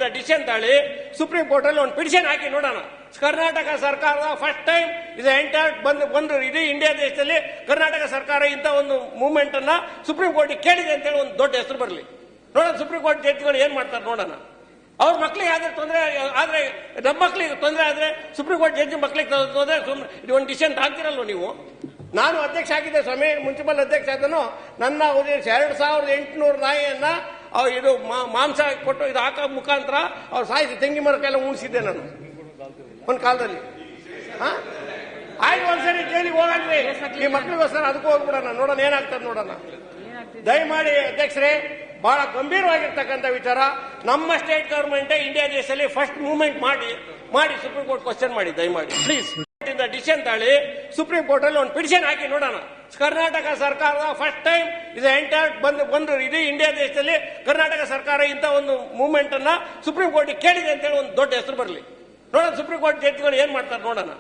ಇಂದ ಡಿಸಿಷನ್ ತಾಳಿ supreme court ಅಲ್ಲಿ ಒಂದು ಪಿಟಿಷನ್ ಹಾಕಿ ನೋಡೋಣ. ಕರ್ನಾಟಕ ಸರ್ಕಾರದ ಫಸ್ಟ್ ಟೈಮ್ ಇದು ಎಂಟರ್ ಬಂದು ಇಡೀ ಇಂಡಿಯಾ ದೇಶದಲ್ಲಿ ಕರ್ನಾಟಕ ಸರ್ಕಾರ ಇಂಥ ಒಂದು ಮೂವ್ಮೆಂಟ್ ಅನ್ನ ಸುಪ್ರೀಂ ಕೋರ್ಟ್ ಕೇಳಿದೆ ಅಂತ ಹೇಳಿ ಒಂದು ದೊಡ್ಡ ಹೆಸರು ಬರಲಿ. ನೋಡೋಣ ಸುಪ್ರೀಂ ಕೋರ್ಟ್ ಜಡ್ಜಿಗಳು ಏನ್ ಮಾಡ್ತಾರೆ ನೋಡೋಣ. ಅವ್ರ ಮಕ್ಕಳಿಗೆ ಆದ್ರೆ ತೊಂದರೆ ಆದ್ರೆ ನಮ್ಮ ಮಕ್ಕಳಿಗೆ ತೊಂದರೆ ಆದ್ರೆ ಸುಪ್ರೀಂ ಕೋರ್ಟ್ ಜಡ್ಜಿ ಮಕ್ಕಳಿಗೆ ತೊಂದರೆ ಇದು ಒಂದು ಡಿಸಿಷನ್ ಹಾಕ್ತಿರಲ್ವ ನೀವು. ನಾನು ಅಧ್ಯಕ್ಷ ಆಗಿದ್ದೆ ಸ್ವಾಮಿ, ಮುನ್ಸಿಪಲ್ ಅಧ್ಯಕ್ಷ ಆದನು. ನನ್ನ 2800 ನಾಯಿಯನ್ನ ಇದು ಮಾಂಸ ಕೊಟ್ಟು ಇದು ಹಾಕೋ ಮುಖಾಂತರ ಅವ್ರು ಸಾಯಿಸಿ ತೆಂಗಿ ಮರಕ್ಕೆಲ್ಲ ಉಣಿಸಿದ್ದೆ ನಾನು ಒಂದು ಕಾಲದಲ್ಲಿ. ಆಯ್ತು ಒಂದ್ಸರಿ ಜೈಲಿಗೆ ಹೋಗಂದ್ರಿ ಈ ಮಕ್ಕಳಿಗೋಸ್ಕರ ಅದಕ್ಕೂ ಹೋಗ್ಬಿಡೋಣ, ನೋಡೋಣ ಏನಾಗ್ತದೆ ನೋಡೋಣ. ದಯಮಾಡಿ ಅಧ್ಯಕ್ಷರೇ, ಬಹಳ ಗಂಭೀರವಾಗಿರ್ತಕ್ಕಂಥ ವಿಚಾರ. ನಮ್ಮ ಸ್ಟೇಟ್ ಗವರ್ಮೆಂಟ್ ಇಂಡಿಯಾ ದೇಶದಲ್ಲಿ ಫಸ್ಟ್ ಮೂವ್ಮೆಂಟ್ ಮಾಡಿ ಸುಪ್ರೀಂ ಕೋರ್ಟ್ ಕ್ವಶನ್ ಮಾಡಿ ದಯಮಾಡಿ ಪ್ಲೀಸ್. ಡಿಸಿಷನ್ ತಾಳಿ ಸುಪ್ರೀಂ ಕೋರ್ಟ್ ಅಲ್ಲಿ ಒಂದು ಪಿಟಿಷನ್ ಹಾಕಿ ನೋಡೋಣ. ಕರ್ನಾಟಕ ಸರ್ಕಾರದ ಫಸ್ಟ್ ಟೈಮ್ ಇದು ಎಂಟರ್ ಬಂದು ಇಡೀ ಇಂಡಿಯಾ ದೇಶದಲ್ಲಿ ಕರ್ನಾಟಕ ಸರ್ಕಾರ ಇಂಥ ಒಂದು ಮೂವ್ಮೆಂಟ್ ಅನ್ನ ಸುಪ್ರೀಂ ಕೋರ್ಟ್ ಕೇಳಿದೆ ಅಂತ ಹೇಳಿ ಒಂದು ದೊಡ್ಡ ಹೆಸರು ಬರಲಿ. ನೋಡೋಣ ಸುಪ್ರೀಂ ಕೋರ್ಟ್ ಜಡ್ಜಿಗಳು ಏನ್ ಮಾಡ್ತಾರೆ ನೋಡೋಣ.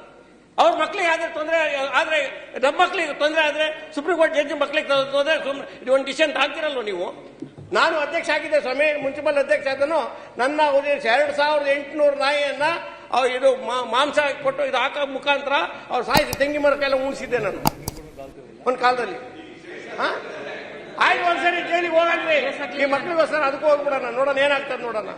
ಅವ್ರ ಮಕ್ಕಳಿಗೆ ಆದ್ರೆ ತೊಂದರೆ ಆದ್ರೆ ನಮ್ಮ ಮಕ್ಕಳಿಗೆ ತೊಂದರೆ ಆದ್ರೆ ಸುಪ್ರೀಂ ಕೋರ್ಟ್ ಜಡ್ಜಿ ಮಕ್ಕಳಿಗೆ ತೊಂದರೆ ಇದು ಒಂದು ಡಿಸಿಷನ್ ಹಾಕ್ತಿರಲ್ವ ನೀವು. ನಾನು ಅಧ್ಯಕ್ಷ ಆಗಿದ್ದೆ ಸ್ವಾಮಿ, ಮುನ್ಸಿಪಲ್ ಅಧ್ಯಕ್ಷ ಆದನು. ನನ್ನ 2800 ನಾಯಿಯನ್ನ ಇದು ಮಾಂಸ ಕೊಟ್ಟು ಇದು ಹಾಕೋ ಮುಖಾಂತರ ಅವ್ರು ಸಾಯಿಸಿ ತೆಂಗಿ ಮರಕ್ಕೆಲ್ಲ ಉಣಿಸಿದ್ದೆ ನಾನು ಒಂದು ಕಾಲದಲ್ಲಿ. ಆಯ್ತು ಒಂದ್ಸರಿ ಜೈಲಿಗೆ ಹೋಗಂದ್ರಿ ಈ ಮಕ್ಕಳಿಗೋಸ್ಕರ ಅದಕ್ಕೂ ಹೋಗ್ಬಿಡೋಣ, ನೋಡೋಣ ಏನಾಗ್ತದೆ ನೋಡೋಣ.